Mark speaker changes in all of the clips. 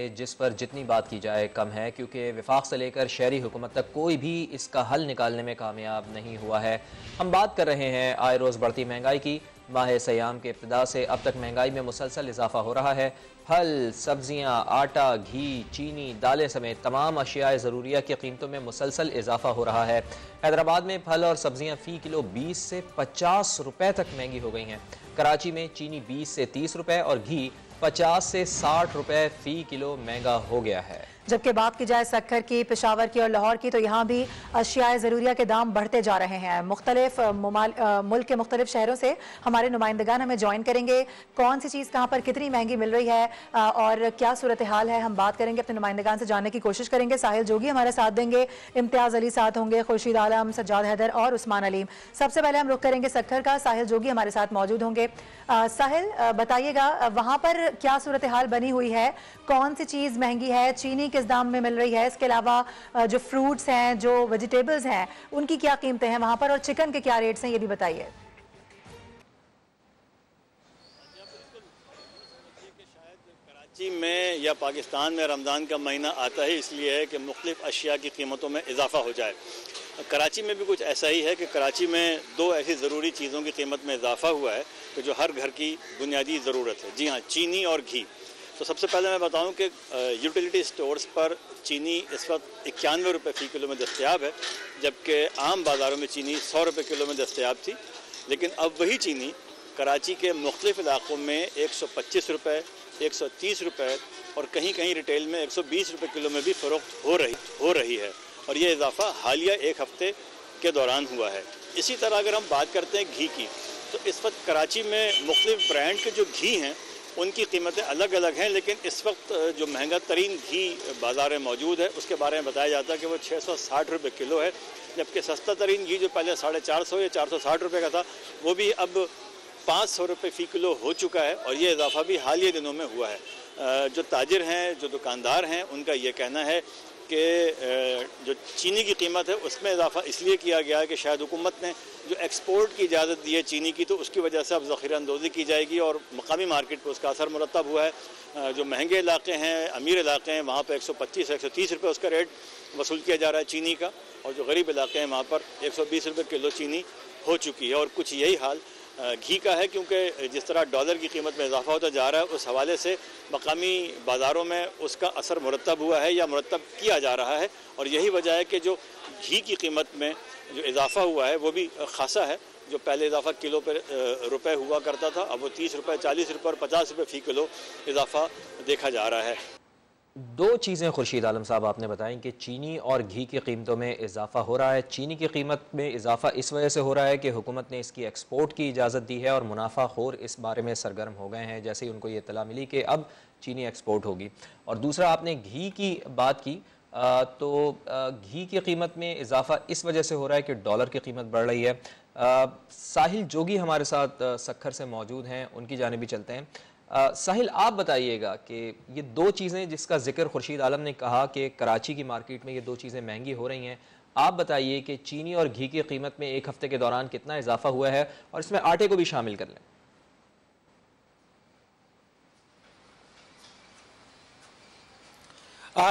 Speaker 1: जिस पर जितनी बात की जाए कम है, क्योंकि वफाक से लेकर शहरी हुकूमत तक कोई भी इसका हल निकालने में कामयाब नहीं हुआ है। हम बात कर रहे हैं आए रोज़ बढ़ती महंगाई की। माह सयाम के इब्तिदा से अब तक महंगाई में मुसलसल इजाफा हो रहा है। फल, सब्जियां, आटा, घी, चीनी, दालें समेत तमाम अशियाए ज़रूरिया की कीमतों में मुसलसल इजाफा हो रहा है। हैदराबाद में फल और सब्जियां फ़ी किलो 20 से 50 रुपए तक महंगी हो गई हैं। कराची में चीनी 20 से 30 रुपए और घी 50 से 60 रुपए फ़ी किलो महंगा हो गया है।
Speaker 2: जबकि बात की जाए सक्कर की, पेशावर की और लाहौर की, तो यहाँ भी अशियाए ज़रूरिया के दाम बढ़ते जा रहे हैं। मुख्तलिफ मुल्क के मुख्तलिफ शहरों से हमारे नुमाइंदगान हमें ज्वाइन करेंगे। कौन सी चीज़ कहाँ पर कितनी महंगी मिल रही है और क्या सूरत हाल है, हम बात करेंगे, अपने नुमाइंदगान से जानने की कोशिश करेंगे। साहिल जोगी हमारे साथ देंगे, इम्तियाज़ अली साथ होंगे, खुर्शीद आलम, सज्जाद हैदर और उस्मान अलीम। सबसे पहले हम रुख करेंगे सक्कर का। साहिल जोगी हमारे साथ मौजूद होंगे। साहिल, बताइएगा वहाँ पर क्या सूरत हाल बनी हुई है, कौन सी चीज़ महंगी है, चीनी किस दाम में मिल रही है, इसके अलावा जो फ्रूट्स हैं, जो वेजिटेबल्स हैं, उनकी क्या कीमतें हैं वहां पर, और चिकन के क्या रेट्स हैं, ये भी बताइए।
Speaker 3: कराची में या पाकिस्तान में रमज़ान का महीना आता ही इसलिए है कि मुख्तलिफ अशिया की कीमतों में इजाफा हो जाए। कराची में भी कुछ ऐसा ही है कि कराची में दो ऐसी ज़रूरी चीज़ों की कीमत में इजाफा हुआ है कि जो हर घर की बुनियादी ज़रूरत है। जी हाँ, चीनी और घी। तो सबसे पहले मैं बताऊं कि यूटिलिटी स्टोर्स पर चीनी इस वक्त 91 रुपये फ़ी किलो में दस्तयाब है, जबकि आम बाज़ारों में चीनी 100 रुपये किलो में दस्तयाब थी। लेकिन अब वही चीनी कराची के मुख्तलिफ इलाक़ों में 125 रुपये, 130 रुपये और कहीं कहीं रिटेल में 120 रुपये किलो में भी फ़रोख्त हो रही है। और ये इजाफ़ा हालिया एक हफ़्ते के दौरान हुआ है। इसी तरह अगर हम बात करते हैं घी की, तो इस वक्त कराची में मुख्तलिफ ब्रांड के जो घी हैं उनकी कीमतें अलग अलग हैं, लेकिन इस वक्त जो महंगा तरीन घी बाज़ार में मौजूद है उसके बारे में बताया जाता है कि वो 660 रुपये किलो है, जबकि सस्ता तरीन घी जो पहले 450 या 460 रुपये का था वो भी अब 500 रुपये फ़ी किलो हो चुका है। और ये इजाफा भी हालिया दिनों में हुआ है। जो ताजिर हैं, जो दुकानदार हैं, उनका ये कहना है कि जो चीनी की कीमत है उसमें इजाफा इसलिए किया गया है कि शायद हुकूमत ने जो एक्सपोर्ट की इजाज़त दी है चीनी की, तो उसकी वजह से अब ज़ख़ीरा अंदोज़ी की जाएगी और मकामी मार्केट पर उसका असर मुरतब हुआ है। जो महंगे इलाके हैं, अमीर इलाके हैं, वहाँ पर 125 130 रुपये उसका रेट वसूल किया जा रहा है चीनी का, और जो गरीब इलाके हैं वहाँ पर 120 रुपये किलो चीनी हो चुकी है। और कुछ यही हाल घी का है, क्योंकि जिस तरह डॉलर की कीमत में इजाफा होता जा रहा है उस हवाले से मकामी बाज़ारों में उसका असर मुरतब हुआ है या मुरतब किया जा रहा है। और यही वजह है कि जो घी की कीमत में जो इजाफा हुआ है वो भी खासा है। जो पहले इजाफा किलो पर रुपए हुआ करता था, अब वो 30 रुपये, 40 रुपये और 50 रुपये फ़ी किलो इजाफा देखा जा रहा है।
Speaker 1: दो चीज़ें खुर्शीद आलम साहब आपने बताई कि चीनी और घी की कीमतों में इजाफा हो रहा है। चीनी की कीमत में इजाफा इस वजह से हो रहा है कि हुकूमत ने इसकी एक्सपोर्ट की इजाज़त दी है और मुनाफाखोर इस बारे में सरगर्म हो गए हैं जैसे ही उनको ये इत्तला मिली कि अब चीनी एक्सपोर्ट होगी। और दूसरा, आपने घी की बात की, तो घी की कीमत में इजाफा इस वजह से हो रहा है कि डॉलर की कीमत बढ़ रही है। साहिल जोगी हमारे साथ सक्खर से मौजूद हैं, उनकी जानिब भी चलते हैं। साहिल, आप बताइएगा कि ये दो चीज़ें जिसका जिक्र खुर्शीद आलम ने कहा कि कराची की मार्केट में ये दो चीज़ें महंगी हो रही हैं, आप बताइए कि चीनी और घी की कीमत में एक हफ्ते के दौरान कितना इजाफा हुआ है, और इसमें आटे को भी शामिल कर लें।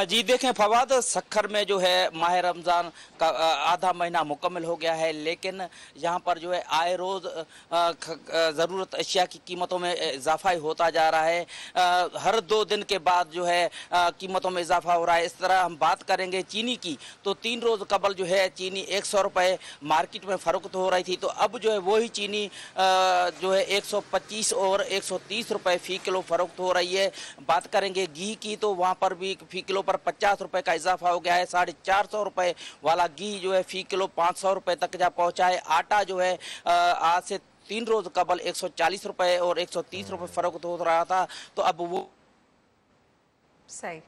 Speaker 4: जी देखें फवाद, सक्खर में जो है माह रमज़ान का आधा महीना मुकम्मल हो गया है, लेकिन यहाँ पर जो है आए रोज़ ज़रूरत अशिया की कीमतों में इजाफा होता जा रहा है। हर 2 दिन के बाद जो है कीमतों में इजाफा हो रहा है। इस तरह हम बात करेंगे चीनी की, तो 3 रोज़ कबल जो है चीनी 100 रुपये मार्केट में फ़रोख्त हो रही थी, तो अब जो है वही चीनी जो है 125 और 130 रुपये फ़ी किलो फ़रोख्त हो रही है। बात करेंगे घी की, तो वहाँ पर भी फ़ी किलो पर 50 रुपए का इजाफा हो गया है। 450 रुपए वाला घी जो है फ़ी किलो 500 रुपए तक जा पहुंचा है। आटा जो है आज से 3 रोज कबल 140 रुपए और 130 रुपए फरोख्त हो रहा था, तो अब वो
Speaker 2: सही।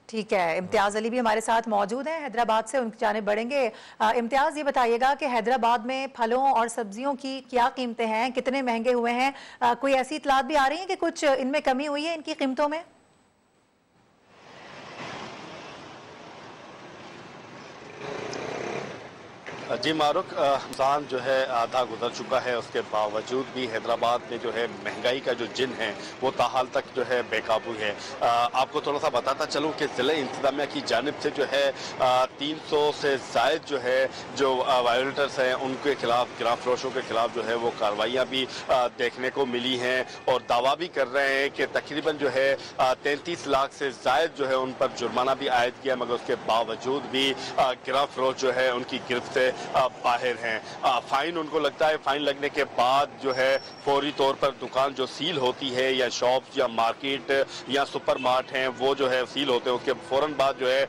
Speaker 2: ठीक है, इम्तियाज़ अली भी हमारे साथ मौजूद हैं, हैदराबाद से, उनकी जानिब बढ़ेंगे। इम्तियाज़, ये बताइएगा कि हैदराबाद में फलों और सब्जियों की क्या कीमतें हैं, कितने महंगे हुए हैं? कोई ऐसी इतलात भी आ रही है कि कुछ इनमें कमी हुई है इनकी कीमतों में?
Speaker 5: जी मारूक, रमज़ान जो है आधा गुजर चुका है, उसके बावजूद भी हैदराबाद में जो है महंगाई का जो जिन है वो ताहाल तक जो है बेकाबू है। आपको थोड़ा सा बताता चलूँ कि ज़िला इंतज़ामिया की जानिब से जो है 300 से ज़ायद जो है जो वायोलेटर्स हैं उनके खिलाफ, गिरां फरोशों के खिलाफ जो है वो कार्रवाइयाँ भी देखने को मिली हैं और दावा भी कर रहे हैं कि तकरीबन जो है 33 लाख से ज़ायद जो है उन पर जुर्माना भी आयद किया, मगर उसके बावजूद भी गिरां फरोश जो है उनकी गिरफ्त से बाहर हैं। फाइन उनको लगता है, फाइन लगने के बाद जो है फौरी तौर पर दुकान जो सील होती है या शॉप्स या मार्केट या सुपर मार्ट हैं वो जो है सील होते हैं, उसके फौरन बाद जो है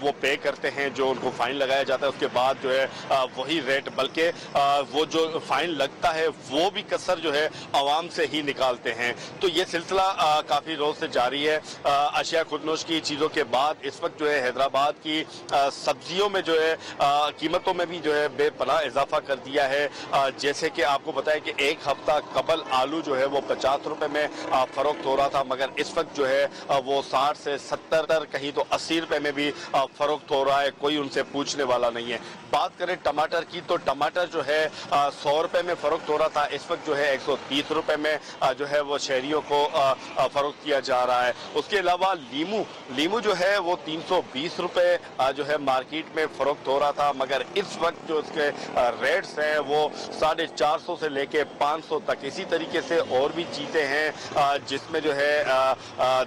Speaker 5: वो पे करते हैं जो उनको फाइन लगाया जाता है। उसके बाद जो है वही रेट, बल्कि वो जो फाइन लगता है वो भी कसर जो है आवाम से ही निकालते हैं। तो ये सिलसिला काफ़ी रोज से जारी है। अशिया खुदनोश की चीज़ों के बाद इस वक्त जो है हैदराबाद की सब्जियों में जो है कीमतों में भी जो है बेपनाह इजाफा कर दिया है। जैसे कि आपको बताया कि एक हफ्ता कबल आलू जो है वो 50 रुपए में फरोख्त हो रहा था, मगर इस वक्त जो है वो 60 से 70, कहीं तो 80 रुपए में भी फरोख्त हो रहा है, कोई उनसे पूछने वाला नहीं है। बात करें टमाटर की तो टमाटर जो है 100 रुपए में फरोख्त हो रहा था, इस वक्त जो है 130 रुपए में जो है वो शहरियों को फरोख्त किया जा रहा है। उसके अलावा लीमू जो है वो 320 रुपए जो है मार्केट में फरोख्त हो रहा था, मगर इस वक्त जो उसके रेट्स हैं वो 450 से लेके 500 तक। इसी तरीके से और भी चीज़ें हैं जिसमें जो है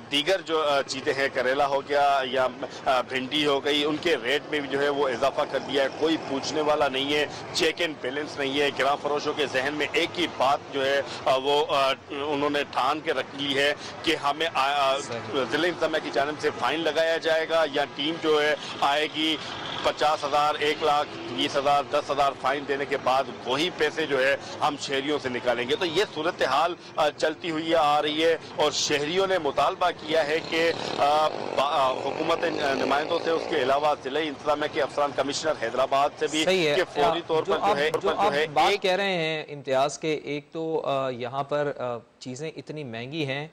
Speaker 5: दीगर जो चीज़ें हैं, करेला हो गया या भिंडी हो गई, उनके रेट में भी जो है वो इजाफा कर दिया है। कोई पूछने वाला नहीं है, चेक एंड बैलेंस नहीं है। गिरां फरोशों के जहन में एक ही बात जो है वो उन्होंने ठान के रख ली है कि हमें जिला इंतजामिया की जानिब से फाइन लगाया जाएगा या टीम जो है आएगी 50,000, 1 लाख, 20,000, 10,000 फाइन देने के बाद वही पैसे जो है हम शहरियों से निकालेंगे। तो ये सूरत हाल चलती हुई आ रही है और शहरियों ने मुतालबा किया है कि हुकूमत नुमाइंदों से, उसके अलावा जिला इंतजामिया के अफसरान, कमिश्नर हैदराबाद से भी कि फौरी तौर पर जो है
Speaker 1: बात कह रहे हैं इम्तियाज के, एक तो यहाँ पर चीज़ें इतनी महंगी हैं,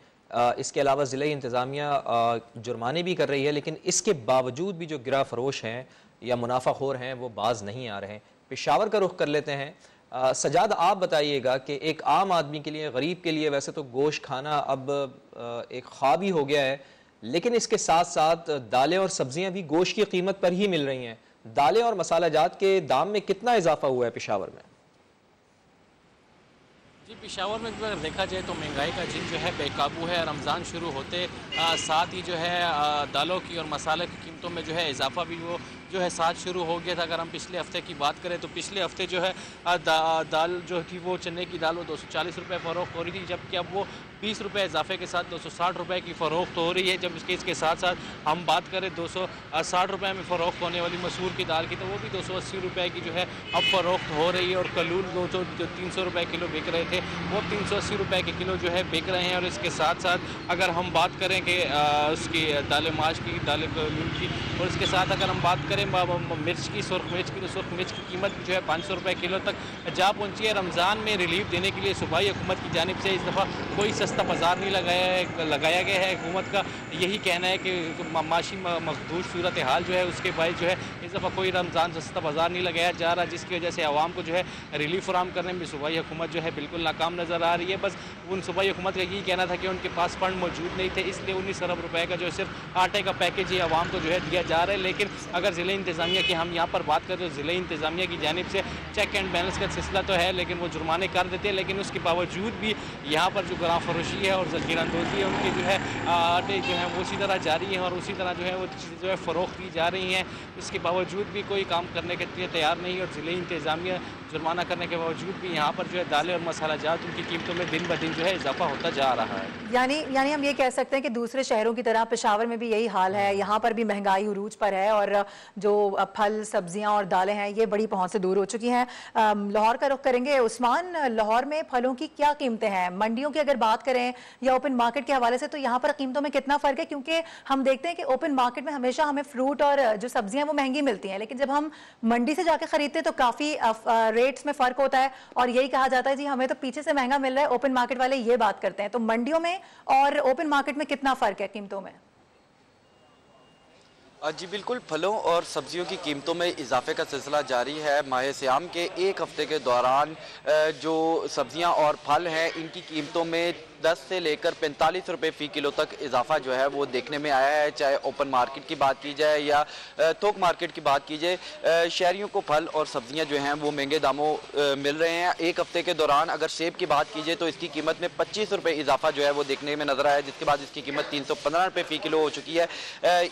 Speaker 1: इसके अलावा ज़िला इंतज़ामिया जुर्माने भी कर रही है, लेकिन इसके बावजूद भी जो गिरा फरोश हैं या मुनाफाखोर हैं वो बाज नहीं आ रहे हैं। पेशावर का रुख कर लेते हैं। सजाद, आप बताइएगा कि एक आम आदमी के लिए, गरीब के लिए वैसे तो गोश्त खाना अब एक ख्वाब ही हो गया है, लेकिन इसके साथ साथ दालें और सब्जियां भी गोश्त की कीमत पर ही मिल रही हैं। दालें और मसाला जात के दाम में कितना इजाफा हुआ है पेशावर में?
Speaker 6: जी, पेशावर में अगर देखा जाए तो महंगाई का जिन जो है बेकाबू है। रमज़ान शुरू होते साथ ही जो है दालों की और मसाले की कीमतों में जो है इजाफा भी वो जो है साथ शुरू हो गया था। अगर हम पिछले हफ्ते की बात करें तो पिछले हफ्ते जो है दाल जो थी वो चने की दाल वो 240 रुपये फ़रोख्त हो रही थी, जबकि अब वो 20 रुपये इजाफे के साथ 260 रुपये की फ़रोख्त हो रही है। जब इसके साथ साथ हम बात करें 260 रुपये में फ़रोख्त होने वाली मसूर की दाल की तो वो भी 280 रुपये की जो है अब फ़रोख्त हो रही है। और कलूल जो 300 रुपये किलो बिक रहे थे वो 380 रुपये के किलो जो है बिक रहे हैं। और इसके साथ साथ अगर हम बात करें कि उसकी दाल माश की, दाल कलूल की, और इसके साथ अगर हम बात करें मिर्च की, सुर्ख मिर्च की, तो सुर्ख मिर्च की कीमत जो है 500 रुपये किलो तक जा पहुँची है। रमज़ान में रिलीफ देने के लिए सूबाई हुकूमत की जानिब से इस दफ़ा कोई सस्ता बाज़ार नहीं लगाया गया है। हुकूमत का यही कहना है कि माशी मखदूश सूरत हाल जो है उसके बाद जो है इस दफ़ा कोई रमज़ान सस्ता बाज़ार नहीं लगाया जा रहा, जिसकी वजह से आवाम को जो है रिलीफ फराम करने में सूबाई हुकूमत जो है बिल्कुल नाकाम नज़र आ रही है। बस उन सूबाई हुकूमत का यही कहना था कि उनके पास फंड मौजूद नहीं थे, इसलिए 19 अरब रुपये का जो है सिर्फ आटे का पैकेज ही आवाम को जो है दिया जा रहा है। लेकिन अगर ज़िला इंतज़ामिया की हम यहाँ पर बात करें तो ज़िला इंतज़ामिया की जानिब से चेक एंड बैलेंस का सिलसिला तो है, लेकिन वो जुर्माने कर देते हैं। लेकिन उसके बावजूद भी यहाँ पर जो गिरां फरोशी है और ज़ख़ीरांदोज़ी है उनकी जो है आटे जो है वो उसी तरह जारी है और उसी तरह जो है वो चीज़ें जो है फ़रोख्त की जा रही हैं। इसके बावजूद भी कोई काम करने के लिए तैयार नहीं और ज़िला इंतज़ामिया जुर्माना करने के बावजूद भी यहाँ पर जो है दालें और मसाला जात उनकी कीमतों में दिन ब दिन जो है इजाफा होता जा रहा है।
Speaker 2: यानी हम ये कह सकते हैं कि दूसरे शहरों की तरह पेशावर में भी यही हाल है। यहाँ पर भी महंगाई उरूज पर है और जो फल, सब्जियां और दालें हैं ये बड़ी पहुंच से दूर हो चुकी हैं। लाहौर का रुख करेंगे। उस्मान, लाहौर में फलों की क्या कीमतें हैं? मंडियों की अगर बात करें या ओपन मार्केट के हवाले से तो यहाँ पर कीमतों में कितना फ़र्क है? क्योंकि हम देखते हैं कि ओपन मार्केट में हमेशा हमें फ्रूट और जो सब्जियां वो महंगी मिलती हैं, लेकिन जब हम मंडी से जाकर खरीदते हैं तो काफ़ी रेट्स में फ़र्क होता है और यही कहा जाता है जी हमें तो पीछे से महंगा मिल रहा है। ओपन मार्केट वाले ये बात करते हैं। तो मंडियों में और ओपन मार्केट में कितना फ़र्क है कीमतों में?
Speaker 7: जी बिल्कुल, फलों और सब्जियों की कीमतों में इजाफे का सिलसिला जारी है। माह सियाम के एक हफ्ते के दौरान जो सब्जियां और फल हैं इनकी कीमतों में 10 से लेकर 45 रुपये फ़ी किलो तक इजाफा जो है वो देखने में आया है। चाहे ओपन मार्केट की बात की जाए या थोक मार्केट की बात की जाए, शहरियों को फल और सब्जियां जो हैं वो महंगे दामों मिल रहे हैं। एक हफ्ते के दौरान अगर सेब की बात की जाए तो इसकी कीमत में 25 रुपये इजाफा जो है वो देखने में नजर आया, जिसके बाद इसकी कीमत 315 रुपये फ़ी किलो हो चुकी है।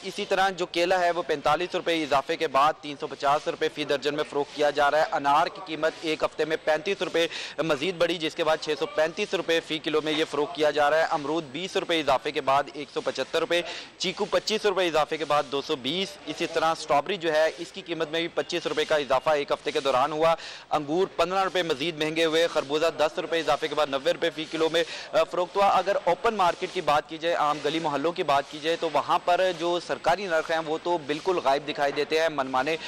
Speaker 7: इसी तरह जो केला है वो 45 रुपये इजाफे के बाद 350 रुपये फ़ी दर्जन में फ़रोख्त किया जा रहा है। अनार की कीमत एक हफ्ते में 35 रुपये मजीद बढ़ी, जिसके बाद 635 रुपये फ़ी किलो में ये फ़रोख्त किया जा रहा है। अमरूद 20 रुपये इजाफे के बाद 175 रुपये, चीकू 25 रुपये इजाफे के बाद 220। इसी तरह स्ट्रॉबेरी जो है इसकी कीमत में भी 25 रुपये का इजाफा एक हफ्ते के दौरान हुआ। अंगूर 15 रुपये मजीद महंगे हुए, खरबूजा 10 रुपये इजाफे के बाद 90 रुपये फ़ी किलो में फ़रोख्त हुआ। अगर ओपन मार्केट की बात की जाए, आम गली मोहल्लों की बात की जाए, तो वहाँ पर जो सरकारी नर्ख हैं वो तो बिल्कुल गायब दिखाई देते हैं। मनमाने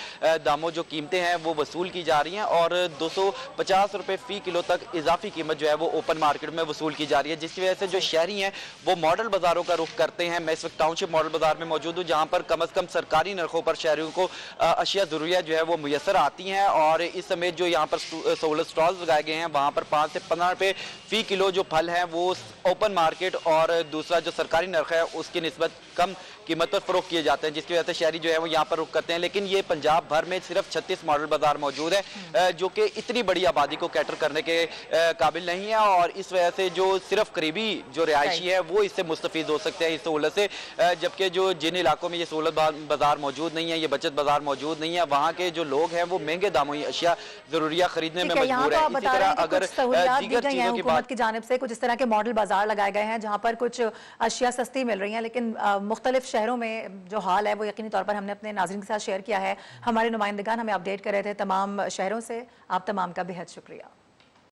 Speaker 7: दामों जो कीमतें हैं वो वसूल की जा रही हैं और 250 रुपये फ़ी किलो तक इजाफी कीमत जो है वो ओपन मार्केट में वसूल की जा रही है, जिसकी वजह से जो शहरी हैं वो मॉडल बाजारों का रुख करते हैं। मैं इस वक्त टाउनशिप मॉडल बाजार में मौजूद हूँ, जहाँ पर कम अज़ कम सरकारी नरखों पर शहरियों को अशिया ज़रूरिया जो है वो मुयसर आती हैं। और इस समय जो यहाँ पर सहूलत स्टॉल्स लगाए गए हैं वहाँ पर 5 से 15 रुपये फ़ी किलो जो फल हैं वो ओपन मार्केट और दूसरा जो सरकारी नर्ख है उसकी निस्बत कम कीमत पर फ़रोख्त किए जाते हैं, जिसकी वजह से शहरी जो है वो यहाँ पर रुख करते हैं। लेकिन ये पंजाब भर में सिर्फ 36 मॉडल बाजार मौजूद है जो कि इतनी बड़ी आबादी को कैटर करने के काबिल नहीं है, और इस वजह से जो सिर्फ करीबी जो रिहायशी है वो इससे मुस्तफीद हो सकते हैं इस सहूलत से, जबकि जो जिन इलाकों में ये सहूलत बाजार मौजूद नहीं है, ये बचत बाजार मौजूद नहीं है, वहाँ के जो लोग हैं वो महंगे दामों की अशिया जरूरिया खरीदने में मजबूर है। इसी तरह अगर दीगर चीजों की बात
Speaker 2: की जानिब से कुछ इस तरह के मॉडल बाजार लगाए गए हैं जहाँ पर कुछ अशिया सस्ती मिल रही हैं, लेकिन मुख्तलिफ शहरों में जो हाल है वो यकीनी तौर पर हमने अपने नाज़रीन के साथ शेयर किया है। हमारे नुमाइंदगान हमें अपडेट कर रहे थे तमाम शहरों से। आप तमाम का बेहद शुक्रिया।